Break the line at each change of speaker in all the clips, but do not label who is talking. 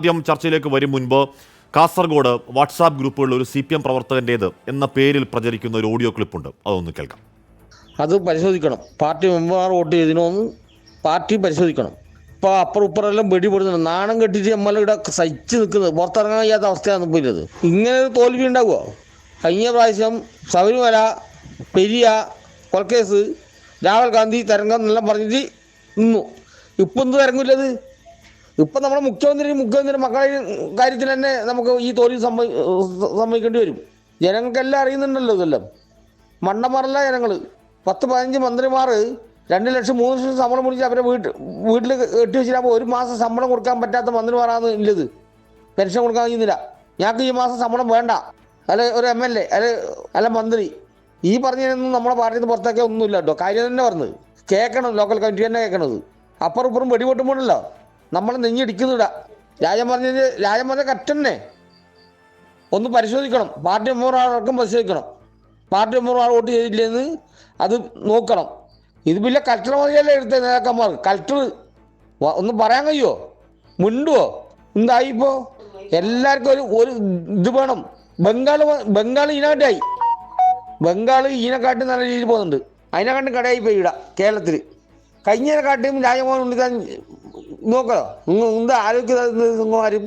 ആദ്യം ചർച്ചയിലേക്ക് വരും മുൻപ് കാസർഗോഡ് വാട്സാപ്പ് ഗ്രൂപ്പുകളിൽ ഒരു CPM പ്രവർത്തകൻ്റേത് എന്ന പേരിൽ പ്രചരിക്കുന്ന ഒരു ഓഡിയോ ക്ലിപ്പുണ്ട്, അതൊന്ന് കേൾക്കാം.
അത് പരിശോധിക്കണം. പാർട്ടി മെമ്പർമാർ വോട്ട് ചെയ്തിനോന്ന് പാർട്ടി പരിശോധിക്കണം. ഇപ്പോൾ അപ്പുറം ഇപ്പുറമെല്ലാം വെടിപെടുന്നുണ്ട്. നാണം കെട്ടിട്ട് ഇവിടെ സഹിച്ച് നിൽക്കുന്നത്, പുറത്തിറങ്ങാൻ കഴിയാത്ത അവസ്ഥയാണ് പോയത്. ഇങ്ങനെ ഒരു തോൽവി ഉണ്ടാകുമോ? കഴിഞ്ഞ പ്രാവശ്യം ശബരിമല, പെരിയ, കൊൽക്കേസ്, രാഹുൽ ഗാന്ധി തരംഗം എന്നെല്ലാം പറഞ്ഞിട്ട് നിന്നു. ഇപ്പം എന്ത് തരംഗമില്ലത്? ഇപ്പം നമ്മുടെ മുഖ്യമന്ത്രി മക്കളെ കാര്യത്തിൽ തന്നെ നമുക്ക് ഈ തോൽവി സമ്മതിക്കേണ്ടി വരും. ജനങ്ങൾക്കെല്ലാം അറിയുന്നുണ്ടല്ലോ ഇതെല്ലാം. മണ്ടന്മാരല്ല ജനങ്ങൾ. 10-15 മന്ത്രിമാർ 2 ലക്ഷം 3 ലക്ഷം ശമ്പളം മുടിച്ച് അവരെ വീട്ടിൽ കെട്ടി വെച്ചിട്ടാകുമ്പോൾ ഒരു മാസം ശമ്പളം കൊടുക്കാൻ പറ്റാത്ത മന്ത്രിമാരാണ് ഉള്ളത്. പെൻഷൻ കൊടുക്കാൻ കഴിയുന്നില്ല. ഞങ്ങൾക്ക് ഈ മാസം ശമ്പളം വേണ്ട, അല്ലെ ഒരു MLA അല്ല മന്ത്രി. ഈ പറഞ്ഞതിനൊന്നും നമ്മുടെ പാർട്ടിയിൽ നിന്ന് പുറത്തേക്ക് ഒന്നുമില്ല കേട്ടോ. കാര്യം തന്നെ പറഞ്ഞത് കേൾക്കണം, ലോക്കൽ കമ്മിറ്റി തന്നെ കേൾക്കണത്. അപ്പുറം ഇപ്പുറം വെടിപൊട്ടുമ്പോഴല്ലോ നമ്മൾ നെഞ്ഞിടിക്കുന്നില്ല. രാജൻ പറഞ്ഞ കറ്റന്നെ ഒന്ന് പരിശോധിക്കണം. പാർട്ടി മെമ്പർമാർക്കും പരിശോധിക്കണം. പാർട്ടി മെമ്പർമാർ വോട്ട് ചെയ്തില്ലെന്ന് അത് നോക്കണം. ഇത് പിന്നെ കലക്ടർ മതിയല്ലേ എടുത്ത നേതാക്കന്മാർ. കലക്ടർ ഒന്ന് പറയാൻ കഴിയുമോ? മിണ്ടുവോ? എന്തായിപ്പോ എല്ലാവർക്കും ഒരു ഇത് വേണം. ബംഗാൾ ഇതിനെക്കാട്ടായി. ബംഗാൾ ഇതിനെക്കാട്ടി നല്ല രീതിയിൽ പോകുന്നുണ്ട്. അതിനെക്കാട്ടും കടയായി പോയി ഇവിടെ കേരളത്തിൽ. കഴിഞ്ഞതിനെക്കാട്ടിയും രാജമോഹൻ ഉണ്ണിത്താൻ നോക്കോ. എന്താ ആരോഗ്യമാരും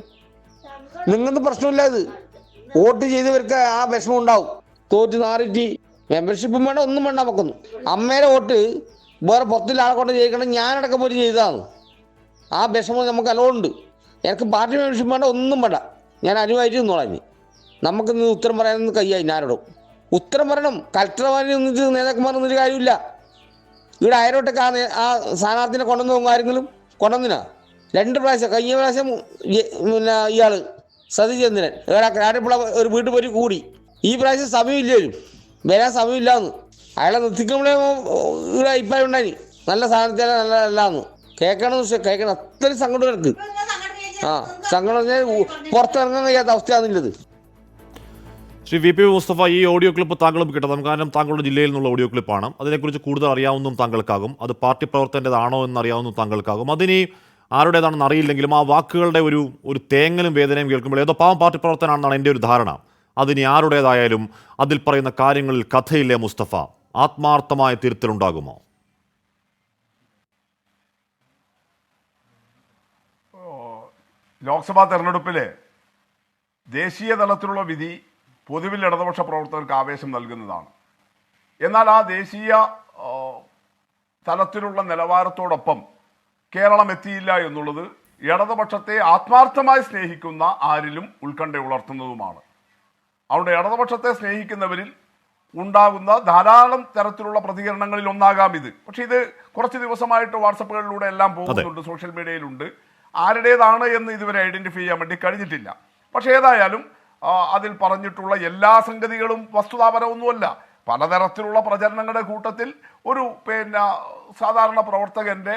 നിങ്ങൾക്ക് പ്രശ്നമില്ല. ഇത് വോട്ട് ചെയ്തവർക്ക് ആ വിഷമം ഉണ്ടാവും. തോറ്റ് നാറിറ്റി മെമ്പർഷിപ്പും വേണ്ട, ഒന്നും വേണ്ട. നമുക്കൊന്നും അമ്മേരെ വോട്ട് വേറെ പുറത്തില്ല ആളെ കൊണ്ട് ചെയ്യിക്കണം. ഞാനടക്കം പോയി ചെയ്തതാണ്. ആ വിഷമം നമുക്ക് അലോണ്ട്. എനിക്ക് പാർട്ടി മെമ്പർഷിപ്പ് വേണ്ട, ഒന്നും വേണ്ട. ഞാൻ അനുവായിട്ട് നിന്നോളാം. ഇനി നമുക്കിന്ന് ഉത്തരം പറയാനൊന്നും കയ്യായി. ഞാനോടും ഉത്തരം പറയണം. കലക്ടർമാർ നിന്നിട്ട് നേതാക്കന്മാർ നിന്നിട്ട് കാര്യമില്ല. ഇവിടെ അയരോട്ടൊക്കെ ആ സ്ഥാനാർത്ഥിനെ കൊണ്ടുവന്ന് ആരെങ്കിലും കൊണ്ടുവന്നിനാ? 2 പ്രാവശ്യം. കഴിഞ്ഞ പ്രാവശ്യം പിന്നെ ഇയാൾ സതീചന്ദ്രൻ കാട്ടിപ്പുള്ള ഒരു വീട്ടിൽ പോയി കൂടി. ഈ പ്രാവശ്യം സമയമില്ലേലും വരാൻ സമയമില്ലാന്ന് അയാളെ നിർത്തിക്കുമ്പോഴേ ഇവിടെ അഭിപ്രായം ഉണ്ടായി. നല്ല സ്ഥാനത്തെ നല്ലതല്ലാന്ന് കേൾക്കണം. അത്രയും സങ്കടം എനിക്ക്. സങ്കടം പുറത്തിറങ്ങാൻ കഴിയാത്ത അവസ്ഥയാണെന്നുള്ളത്.
ശ്രീ VP മുസ്തഫ, ഈ ഓഡിയോ ക്ലിപ്പ് താങ്കളും കിട്ടണം. കാരണം താങ്കളുടെ ജില്ലയിൽ നിന്നുള്ള ഓഡിയോ ക്ലിപ്പാണ്. അതിനെക്കുറിച്ച് കൂടുതൽ അറിയാവുന്നതും താങ്കൾക്കാകും. അത് പാർട്ടി പ്രവർത്തകൻ്റെതാണോ എന്നറിയാവുന്നതും താങ്കൾക്കാകും. അതിനി ആരുടേതാണെന്ന് അറിയില്ലെങ്കിലും ആ വാക്കുകളുടെ ഒരു തേങ്ങലും വേദനയും കേൾക്കുമ്പോൾ ഏതോ പാവം പാർട്ടി പ്രവർത്തനാണെന്നാണ് എൻ്റെ ഒരു ധാരണ. അതിനി ആരുടേതായാലും അതിൽ പറയുന്ന കാര്യങ്ങളിൽ കഥയില്ലേ മുസ്തഫ? ആത്മാർത്ഥമായ തിരുത്തലുണ്ടാകുമോ?
ലോക്സഭാ തെരഞ്ഞെടുപ്പിലെ ദേശീയ തലത്തിലുള്ള വിധി പൊതുവിൽ ഇടതുപക്ഷ പ്രവർത്തകർക്ക് ആവേശം നൽകുന്നതാണ്. എന്നാൽ ആ ദേശീയ തലത്തിലുള്ള നിലവാരത്തോടൊപ്പം കേരളം എത്തിയില്ല എന്നുള്ളത് ഇടതുപക്ഷത്തെ ആത്മാർത്ഥമായി സ്നേഹിക്കുന്ന ആരിലും ഉത്കണ്ഠ ഉണർത്തുന്നതുമാണ്. അതുകൊണ്ട് ഇടതുപക്ഷത്തെ സ്നേഹിക്കുന്നവരിൽ ഉണ്ടാകുന്ന ധാരാളം തരത്തിലുള്ള പ്രതികരണങ്ങളിൽ ഒന്നാകാം ഇത്. പക്ഷെ ഇത് കുറച്ച് ദിവസമായിട്ട് വാട്സപ്പുകളിലൂടെ എല്ലാം പോകുന്നുണ്ട്, സോഷ്യൽ മീഡിയയിലുണ്ട്. ആരുടേതാണ് എന്ന് ഇതുവരെ ഐഡന്റിഫൈ ചെയ്യാൻ വേണ്ടി കഴിഞ്ഞിട്ടില്ല. പക്ഷെ ഏതായാലും അതിൽ പറഞ്ഞിട്ടുള്ള എല്ലാ സംഗതികളും വസ്തുതാപരമൊന്നുമല്ല. പലതരത്തിലുള്ള പ്രചരണങ്ങളുടെ കൂട്ടത്തിൽ ഒരു സാധാരണ പ്രവർത്തകന്റെ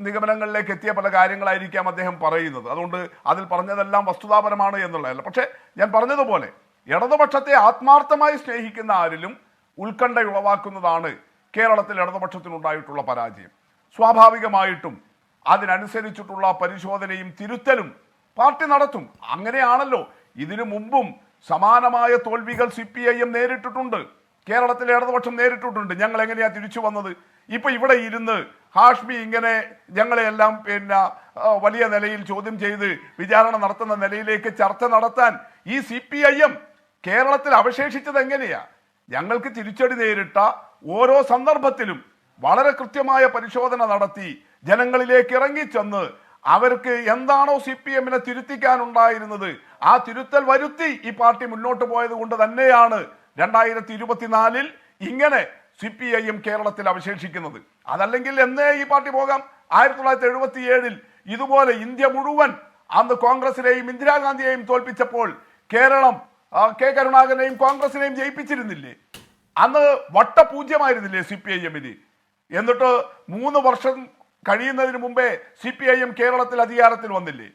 നിഗമനങ്ങളിലേക്ക് എത്തിയ പല കാര്യങ്ങളായിരിക്കാം അദ്ദേഹം പറയുന്നത്. അതുകൊണ്ട് അതിൽ പറഞ്ഞതെല്ലാം വസ്തുതാപരമാണ് എന്നുള്ളതല്ല. പക്ഷെ ഞാൻ പറഞ്ഞതുപോലെ ഇടതുപക്ഷത്തെ ആത്മാർത്ഥമായി സ്നേഹിക്കുന്ന ആരിലും ഉത്കണ്ഠ ഉളവാക്കുന്നതാണ് കേരളത്തിൽ ഇടതുപക്ഷത്തിനുണ്ടായിട്ടുള്ള പരാജയം. സ്വാഭാവികമായിട്ടും അതിനനുസരിച്ചിട്ടുള്ള പരിശോധനയും തിരുത്തലും പാർട്ടി നടത്തും. അങ്ങനെയാണല്ലോ ഇതിനു മുമ്പും സമാനമായ തോൽവികൾ CPIM നേരിട്ടിട്ടുണ്ട്. കേരളത്തിലെ ഇടതുപക്ഷം നേരിട്ടിട്ടുണ്ട്. ഞങ്ങൾ എങ്ങനെയാ തിരിച്ചു വന്നത്? ഇപ്പൊ ഇവിടെ ഇരുന്ന് ഹാഷ്മി ഇങ്ങനെ ഞങ്ങളെയെല്ലാം വലിയ നിലയിൽ ചോദ്യം ചെയ്ത് വിചാരണ നടത്തുന്ന നിലയിലേക്ക് ചർച്ച നടത്താൻ ഈ CPIM കേരളത്തിൽ അവശേഷിച്ചത് എങ്ങനെയാ? ഞങ്ങൾക്ക് തിരിച്ചടി നേരിട്ട ഓരോ സന്ദർഭത്തിലും വളരെ കൃത്യമായ പരിശോധന നടത്തി ജനങ്ങളിലേക്ക് ഇറങ്ങിച്ചെന്ന് അവർക്ക് എന്താണോ CPM-നെ തിരുത്തിക്കാനുണ്ടായിരുന്നത് ആ തിരുത്തൽ വരുത്തി ഈ പാർട്ടി മുന്നോട്ട് പോയത് കൊണ്ട് തന്നെയാണ് 2024 ഇങ്ങനെ CPIM കേരളത്തിൽ അവശേഷിക്കുന്നത്. അതല്ലെങ്കിൽ എന്നേ ഈ പാർട്ടി പോകാം. 1977 ഇതുപോലെ ഇന്ത്യ മുഴുവൻ അന്ന് കോൺഗ്രസിനെയും ഇന്ദിരാഗാന്ധിയെയും തോൽപ്പിച്ചപ്പോൾ കേരളം കെ കരുണാകരനെയും കോൺഗ്രസിനെയും ജയിപ്പിച്ചിരുന്നില്ലേ? അന്ന് വട്ടപൂജ്യമായിരുന്നില്ലേ CPIM-ന്? എന്നിട്ട് 3 വർഷം കഴിയുന്നതിന് മുമ്പേ CPIM കേരളത്തിൽ അധികാരത്തിൽ വന്നില്ലേ?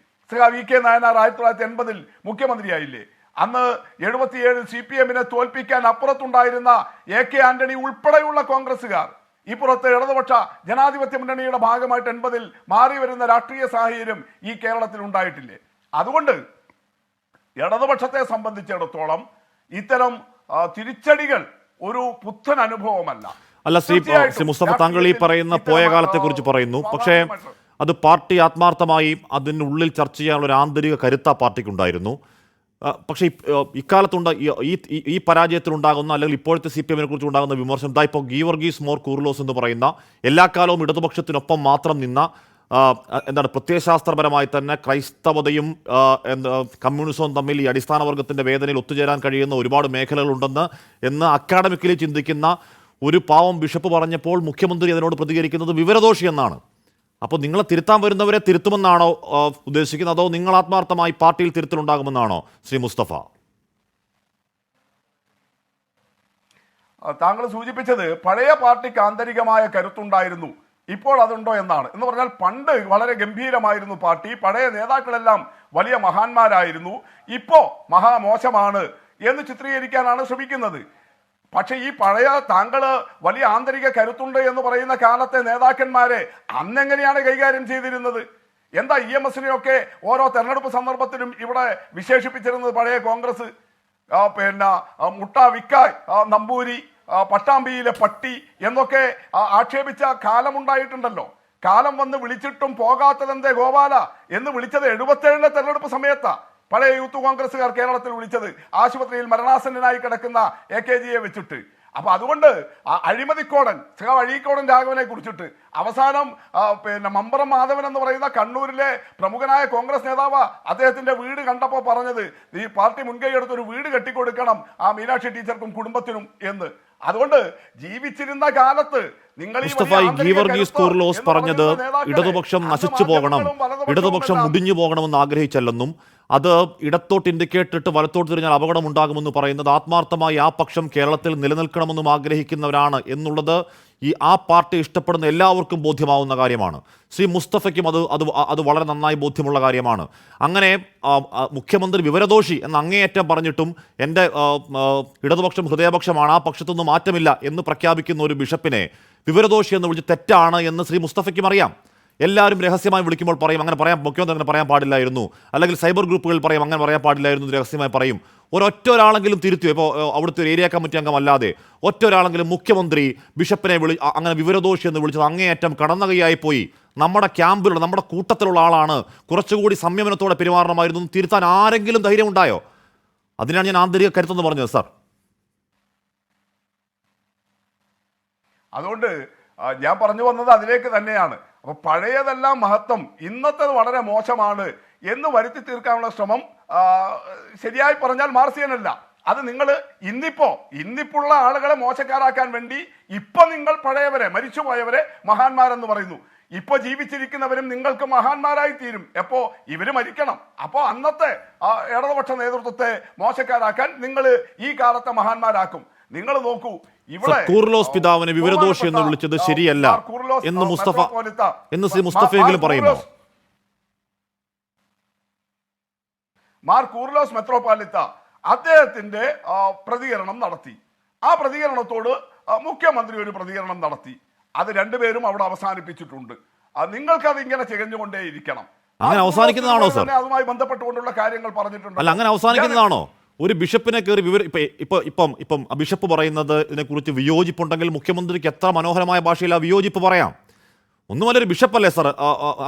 VK നായനാർ 1980 മുഖ്യമന്ത്രിയായില്ലേ? അന്ന് 77 CPM-നെ തോൽപ്പിക്കാൻ അപ്പുറത്തുണ്ടായിരുന്ന AK ആന്റണി ഉൾപ്പെടെയുള്ള കോൺഗ്രസുകാർ ഇപ്പുറത്തെ ഇടതുപക്ഷ ജനാധിപത്യ മുന്നണിയുടെ ഭാഗമായിട്ട് 80 മാറി വരുന്ന രാഷ്ട്രീയ സാഹചര്യം ഈ കേരളത്തിൽ ഉണ്ടായിട്ടില്ലേ? അതുകൊണ്ട് ഇടതുപക്ഷത്തെ സംബന്ധിച്ചിടത്തോളം ഇത്തരം തിരിച്ചടികൾ ഒരു പുത്തൻ അനുഭവമല്ല.
അല്ല ശ്രീ മുസ്തഫ, താങ്കൾ ഈ പറയുന്ന പോയ കാലത്തെ കുറിച്ച് പറയുന്നു, പക്ഷേ അത് പാർട്ടി ആത്മാർത്ഥമായി അതിനുള്ളിൽ ചർച്ച ചെയ്യാനുള്ള ഒരു ആന്തരിക കരുത്ത പാർട്ടിക്കുണ്ടായിരുന്നു. പക്ഷേ ഇക്കാലത്തുണ്ട് ഈ പരാജയത്തിലുണ്ടാകുന്ന അല്ലെങ്കിൽ ഇപ്പോഴത്തെ CPM-നെ കുറിച്ച് ഉണ്ടാകുന്ന വിമർശനം, ഇതാ ഇപ്പോൾ ഗീവർഗീസ് മോർ കൂർലോസ് എന്ന് പറയുന്ന എല്ലാ കാലവും ഇടതുപക്ഷത്തിനൊപ്പം മാത്രം നിന്ന എന്താണ് പ്രത്യയശാസ്ത്രപരമായി തന്നെ ക്രൈസ്തവതയും കമ്മ്യൂണിസവും തമ്മിൽ ഈ അടിസ്ഥാന വർഗത്തിൻ്റെ വേദനയിൽ ഒത്തുചേരാൻ കഴിയുന്ന ഒരുപാട് മേഖലകളുണ്ടെന്ന് അക്കാഡമിക്കലി ചിന്തിക്കുന്ന ഒരു പാവം ബിഷപ്പ് പറഞ്ഞപ്പോൾ മുഖ്യമന്ത്രി അതിനോട് പ്രതികരിക്കുന്നത് വിവരദോഷി എന്നാണ്. അപ്പോൾ നിങ്ങളെ തിരുത്താൻ വരുന്നവരെ തിരുത്തുമെന്നാണോ ഉദ്ദേശിക്കുന്നത്, അതോ നിങ്ങൾ ആത്മാർത്ഥമായി പാർട്ടിയിൽ തിരുത്തലുണ്ടാകുമെന്നാണോ ശ്രീ മുസ്തഫ?
താങ്കൾ സൂചിപ്പിച്ചത് പഴയ പാർട്ടിക്ക് ആന്തരികമായ കരുത്തുണ്ടായിരുന്നു, ഇപ്പോൾ അതുണ്ടോ എന്നാണ്. എന്ന് പറഞ്ഞാൽ പണ്ട് വളരെ ഗംഭീരമായിരുന്നു പാർട്ടി, പഴയ നേതാക്കളെല്ലാം വലിയ മഹാന്മാരായിരുന്നു, ഇപ്പോ മഹാമോശമാണ് എന്ന് ചിത്രീകരിക്കാനാണ് ശ്രമിക്കുന്നത്. പക്ഷെ ഈ പഴയ താങ്കൾ വലിയ ആന്തരിക കരുത്തുണ്ട് എന്ന് പറയുന്ന കാലത്തെ നേതാക്കന്മാരെ അന്നെങ്ങനെയാണ് കൈകാര്യം ചെയ്തിരുന്നത്? എന്താ EMS-നെയൊക്കെ ഓരോ തെരഞ്ഞെടുപ്പ് സന്ദർഭത്തിലും ഇവിടെ വിശേഷിപ്പിച്ചിരുന്നത് പഴയ കോൺഗ്രസ്? പിന്നെ മുട്ട വിക്കായ് നമ്പൂരി, പട്ടാമ്പിയിലെ പട്ടി എന്നൊക്കെ ആക്ഷേപിച്ച കാലമുണ്ടായിട്ടുണ്ടല്ലോ. കാലം വന്ന് വിളിച്ചിട്ടും പോകാത്തതെന്തേ ഗോപാല എന്ന് വിളിച്ചത് 77-ലെ തെരഞ്ഞെടുപ്പ് സമയത്താ പഴയ യൂത്ത് കോൺഗ്രസ്സുകാർ കേരളത്തിൽ വിളിച്ചത്, ആശുപത്രിയിൽ മരണാസന്നനായി കിടക്കുന്ന AKGയെ വെച്ചിട്ട്. അപ്പൊ അതുകൊണ്ട് അഴിമതിക്കോടൻ അഴീക്കോടൻ രാഘവനെ കുറിച്ചിട്ട് അവസാനം പിന്നെ മമ്പറം മാധവൻ എന്ന് പറയുന്ന കണ്ണൂരിലെ പ്രമുഖനായ കോൺഗ്രസ് നേതാവ് അദ്ദേഹത്തിന്റെ വീട് കണ്ടപ്പോൾ പറഞ്ഞത്, ഈ പാർട്ടി മുൻകൈ എടുത്തൊരു വീട് കെട്ടിക്കൊടുക്കണം ആ മീനാക്ഷി ടീച്ചർക്കും കുടുംബത്തിനും എന്ന്. അതുകൊണ്ട് ജീവിച്ചിരുന്ന കാലത്ത് നിങ്ങൾ
ഗീവർഗീസ് കൂർലോസ് പറഞ്ഞത് ഇടതുപക്ഷം നശിച്ചു പോകണം, ഇടതുപക്ഷം മുടിഞ്ഞു പോകണമെന്ന് ആഗ്രഹിച്ചല്ലെന്നും അത് ഇടത്തോട്ട് ഇൻഡിക്കേറ്റ് ഇട്ട് വലത്തോട്ട് തിരിഞ്ഞാൽ അപകടമുണ്ടാകുമെന്ന് പറയുന്നത് ആത്മാർത്ഥമായി ആ പക്ഷം കേരളത്തിൽ നിലനിൽക്കണമെന്നും ആഗ്രഹിക്കുന്നവരാണ് എന്നുള്ളത് ആ പാർട്ടി ഇഷ്ടപ്പെടുന്ന എല്ലാവർക്കും ബോധ്യമാവുന്ന കാര്യമാണ്. ശ്രീ മുസ്തഫയ്ക്കും അത് വളരെ നന്നായി ബോധ്യമുള്ള കാര്യമാണ്. അങ്ങനെ മുഖ്യമന്ത്രി വിവരദോഷി എന്ന് അങ്ങേയറ്റം പറഞ്ഞിട്ടും എൻ്റെ ഇടതുപക്ഷം ഹൃദയപക്ഷമാണ്, ആ പക്ഷത്തൊന്നും മാറ്റമില്ല എന്ന് പ്രഖ്യാപിക്കുന്ന ഒരു ബിഷപ്പിനെ വിവരദോഷി എന്ന് വിളിച്ച് തെറ്റാണ് എന്ന് ശ്രീ മുസ്തഫയ്ക്കും അറിയാം. എല്ലാവരും രഹസ്യമായി വിളിക്കുമ്പോൾ പറയും അങ്ങനെ പറയാൻ മുഖ്യമന്ത്രി അങ്ങനെ പറയാൻ പാടില്ലായിരുന്നു, അല്ലെങ്കിൽ സൈബർ ഗ്രൂപ്പുകൾ പറയും അങ്ങനെ പറയാൻ പാടില്ലായിരുന്നു, രഹസ്യമായി പറയും. ഒരാളെങ്കിലും തിരുത്തിയോ? ഇപ്പോൾ അവിടുത്തെ ഒരു ഏരിയ കമ്മിറ്റി അംഗമല്ലാതെ ഒരാളെങ്കിലും മുഖ്യമന്ത്രി ബിഷപ്പിനെ അങ്ങനെ വിവരദോഷി എന്ന് വിളിച്ചത് അങ്ങേയറ്റം കടന്ന കൈയായി പോയി, നമ്മുടെ ക്യാമ്പിലുള്ള നമ്മുടെ കൂട്ടത്തിലുള്ള ആളാണ്, കുറച്ചുകൂടി സംയമനത്തോടെ പെരുമാറണമായിരുന്നു തിരുത്താൻ ആരെങ്കിലും ധൈര്യം ഉണ്ടായോ? അതിനാണ് ഞാൻ ആന്തരിക കരുത്തെന്ന് പറഞ്ഞത് സാർ.
അതുകൊണ്ട് ഞാൻ പറഞ്ഞു വന്നത് അതിലേക്ക് തന്നെയാണ്. അപ്പൊ പഴയതെല്ലാം മഹത്വം, ഇന്നത്തേത് വളരെ മോശമാണ് എന്ന് വരുത്തി ശ്രമം ശരിയായി പറഞ്ഞാൽ മാർസിയനല്ല. അത് നിങ്ങൾ ഇന്നിപ്പുള്ള ആളുകളെ മോശക്കാരാക്കാൻ വേണ്ടി ഇപ്പൊ നിങ്ങൾ പഴയവരെ, മരിച്ചുപോയവരെ മഹാന്മാരെന്ന് പറയുന്നു. ഇപ്പൊ ജീവിച്ചിരിക്കുന്നവരും നിങ്ങൾക്ക് മഹാന്മാരായി തീരും. എപ്പോ ഇവര് മരിക്കണം. അപ്പോ അന്നത്തെ ഇടതുപക്ഷ നേതൃത്വത്തെ മോശക്കാരാക്കാൻ നിങ്ങൾ ഈ കാലത്തെ മഹാന്മാരാക്കും. നിങ്ങൾ നോക്കൂ,
കൂർലോസ് പിതാവിനെ വിവരദോഷി എന്ന് വിളിച്ചത് ശരിയല്ല എന്ന് മുസ്തഫ എന്ന് ശ്രീ മുസ്തഫയെങ്കിലും പറയുമോ?
മാർ കൂർലോസ് മെത്രോപാലിത്ത അദ്ദേഹത്തിന്റെ പ്രതികരണം നടത്തി. ആ പ്രതികരണത്തോട് മുഖ്യമന്ത്രി ഒരു പ്രതികരണം നടത്തി. അത് രണ്ടുപേരും അവിടെ അവസാനിപ്പിച്ചിട്ടുണ്ട്. നിങ്ങൾക്ക് അത് ഇങ്ങനെ ചികഞ്ഞുകൊണ്ടേയിരിക്കണം.
അങ്ങനെ അവസാനിക്കുന്നതാണോ സാർ?
അതുമായി ബന്ധപ്പെട്ടുകൊണ്ടുള്ള കാര്യങ്ങൾ പറഞ്ഞിട്ടുണ്ട്.
അല്ല, അങ്ങനെ അവസാനിക്കുന്നതാണോ? ഒരു ബിഷപ്പിനെ കയറി ഇപ്പം ബിഷപ്പ് പറയുന്നത് ഇതിനെക്കുറിച്ച് വിയോജിപ്പുണ്ടെങ്കിൽ മുഖ്യമന്ത്രിക്ക് എത്ര മനോഹരമായ ഭാഷയിൽ ആ വിയോജിപ്പ് പറയാം. ഒന്നുമല്ലൊരു ബിഷപ്പല്ലേ സാർ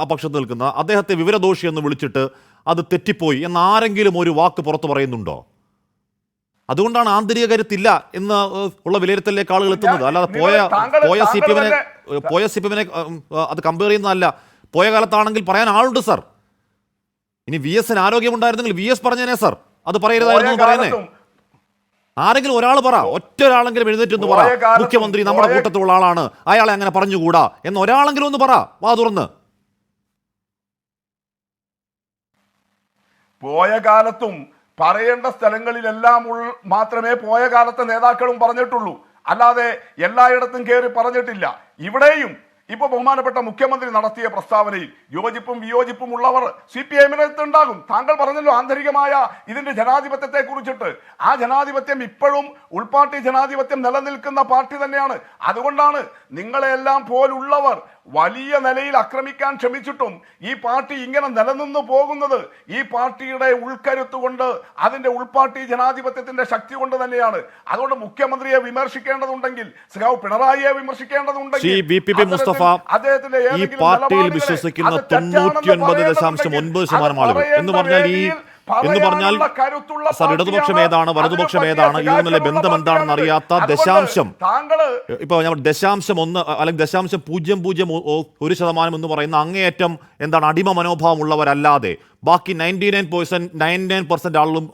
ആ പക്ഷത്ത് നിൽക്കുന്ന, അദ്ദേഹത്തെ വിവരദോഷി എന്ന് വിളിച്ചിട്ട് അത് തെറ്റിപ്പോയി എന്നാരെങ്കിലും ഒരു വാക്ക് പുറത്തു പറയുന്നുണ്ടോ? അതുകൊണ്ടാണ് ആന്തരിക കരുത്തില്ല എന്ന് ഉള്ള വിലയിരുത്തലിലേക്ക് ആളുകൾ എത്തുന്നത്. അല്ലാതെ പോയ CPM-നെ അത് കമ്പയർ ചെയ്യുന്നതല്ല. പോയ കാലത്താണെങ്കിൽ പറയാൻ ആളുണ്ട് സാർ. ഇനി VS-ന് ആരോഗ്യമുണ്ടായിരുന്നെങ്കിൽ VS പറഞ്ഞേനെ സാർ, അത് പറയരുതായിരുന്നു പറയുന്നേ. ആരെങ്കിലും ഒരാൾ പറ, ഒരാളെങ്കിലും എഴുന്നേറ്റൊന്ന് പറ, മുഖ്യമന്ത്രി നമ്മുടെ കൂട്ടത്തിലുള്ള ആളാണ്, അയാളെ അങ്ങനെ പറഞ്ഞുകൂടാ എന്ന് ഒരാളെങ്കിലും ഒന്ന് പറ, വാ തുറന്ന്.
പോയ കാലത്തും പറയേണ്ട സ്ഥലങ്ങളിലെല്ലാം മാത്രമേ പോയ കാലത്തെ നേതാക്കളും പറഞ്ഞിട്ടുള്ളൂ, അല്ലാതെ എല്ലായിടത്തും കയറി പറഞ്ഞിട്ടില്ല. ഇവിടെയും ഇപ്പൊ ബഹുമാനപ്പെട്ട മുഖ്യമന്ത്രി നടത്തിയ പ്രസ്താവനയിൽ യോജിപ്പും വിയോജിപ്പും ഉള്ളവർ CPM-നകത്ത് ഉണ്ടാകും. താങ്കൾ പറഞ്ഞല്ലോ ആന്തരികമായ ഇതിന്റെ ജനാധിപത്യത്തെ കുറിച്ചിട്ട്. ആ ജനാധിപത്യം ഇപ്പോഴും ഉൾപാർട്ടി ജനാധിപത്യം നിലനിൽക്കുന്ന പാർട്ടി തന്നെയാണ്. അതുകൊണ്ടാണ് നിങ്ങളെല്ലാം പോലുള്ളവർ വലിയ നിലയിൽ ആക്രമിക്കാൻ ശ്രമിച്ചിട്ടും ഈ പാർട്ടി ഇങ്ങനെ നിലനിന്നു പോകുന്നത് ഈ പാർട്ടിയുടെ ഉൾക്കരുത്ത് കൊണ്ട്, അതിന്റെ ഉൾപാർട്ടി ജനാധിപത്യത്തിന്റെ ശക്തി കൊണ്ട് തന്നെയാണ്. അതുകൊണ്ട് മുഖ്യമന്ത്രിയെ വിമർശിക്കേണ്ടതുണ്ടെങ്കിൽ, സഖാവ് പിണറായിയെ വിമർശിക്കേണ്ടതുണ്ടെങ്കിൽ,
മുസ്തഫ
അദ്ദേഹത്തിന്റെ
ഈ പാർട്ടിയിൽ വിശ്വസിക്കുന്ന 99.9% ആളുകൾ എന്ന് പറഞ്ഞാൽ സർ ഇടതുപക്ഷം ഏതാണ് വലതുപക്ഷം ഏതാണ് ഇത് തമ്മിലെ ബന്ധം എന്താണെന്ന് അറിയാത്ത ദശാംശം ഇപ്പൊ 0.1 അല്ലെങ്കിൽ 0.001% എന്ന് പറയുന്ന അങ്ങേയറ്റം എന്താണ് അടിമ മനോഭാവം ഉള്ളവരല്ലാതെ ബാക്കി 99% ആളുകളും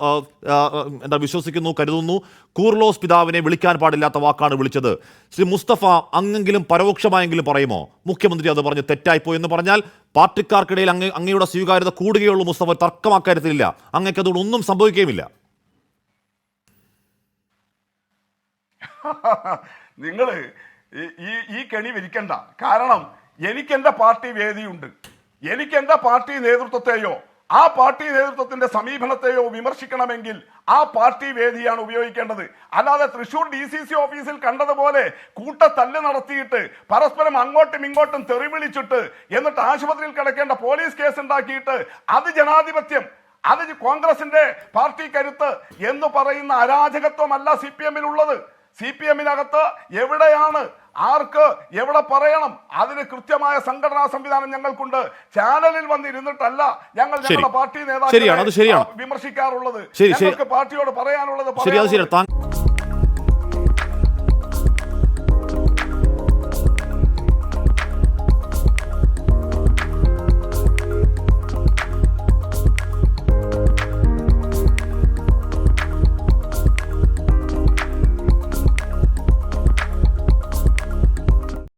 എന്താ വിശ്വസിക്കുന്നു, കരുതുന്നു. കൂർലോസ് പിതാവിനെ വിളിക്കാൻ പാടില്ലാത്ത വാക്കാണ് വിളിച്ചത്. ശ്രീ മുസ്തഫ അങ്ങെങ്കിലും പരോക്ഷമായെങ്കിലും പറയുമോ മുഖ്യമന്ത്രി അത് പറഞ്ഞ് തെറ്റായിപ്പോയി എന്ന് പറഞ്ഞാൽ പാർട്ടിക്കാർക്കിടയിൽ അങ്ങയുടെ സ്വീകാര്യത കൂടുകയുള്ളൂ മുസ്തഫ, തർക്കമാക്കാര്യത്തിലില്ല, അങ്ങക്ക് അതുകൊണ്ടൊന്നും സംഭവിക്കുകയുമില്ല.
നിങ്ങൾ ഈ കെണി വിരിക്കണ്ട. കാരണം എനിക്ക് എൻ്റെ പാർട്ടി വേദിയുണ്ട്. എനിക്ക് എൻ്റെ പാർട്ടി നേതൃത്വത്തെയോ ആ പാർട്ടി നേതൃത്വത്തിന്റെ സമീപനത്തെയോ വിമർശിക്കണമെങ്കിൽ ആ പാർട്ടി വേദിയാണ് ഉപയോഗിക്കേണ്ടത്. അല്ലാതെ തൃശൂർ DCC ഓഫീസിൽ കണ്ടതുപോലെ കൂട്ടത്തല്ല് നടത്തിയിട്ട് പരസ്പരം അങ്ങോട്ടും ഇങ്ങോട്ടും തെറി വിളിച്ചിട്ട് എന്നിട്ട് ആശുപത്രിയിൽ കിടക്കേണ്ട പോലീസ് കേസ് ഉണ്ടാക്കിയിട്ട് അത് ജനാധിപത്യം, അത് കോൺഗ്രസിന്റെ പാർട്ടി കരുത്ത് എന്ന് പറയുന്ന അരാജകത്വമല്ല CPM-നുള്ളത്. CPM-നകത്ത് എവിടെയാണ് ആർക്ക് എവിടെ പറയണം അതിന് കൃത്യമായ സംഘടനാ സംവിധാനം ഞങ്ങൾക്കുണ്ട്. ചാനലിൽ വന്നിരുന്നിട്ടല്ല ഞങ്ങൾ ഞങ്ങളുടെ പാർട്ടി നേതാക്കളെ വിമർശിക്കാറുള്ളത്. ഞങ്ങൾക്ക് പാർട്ടിയോട് പറയാനുള്ളത്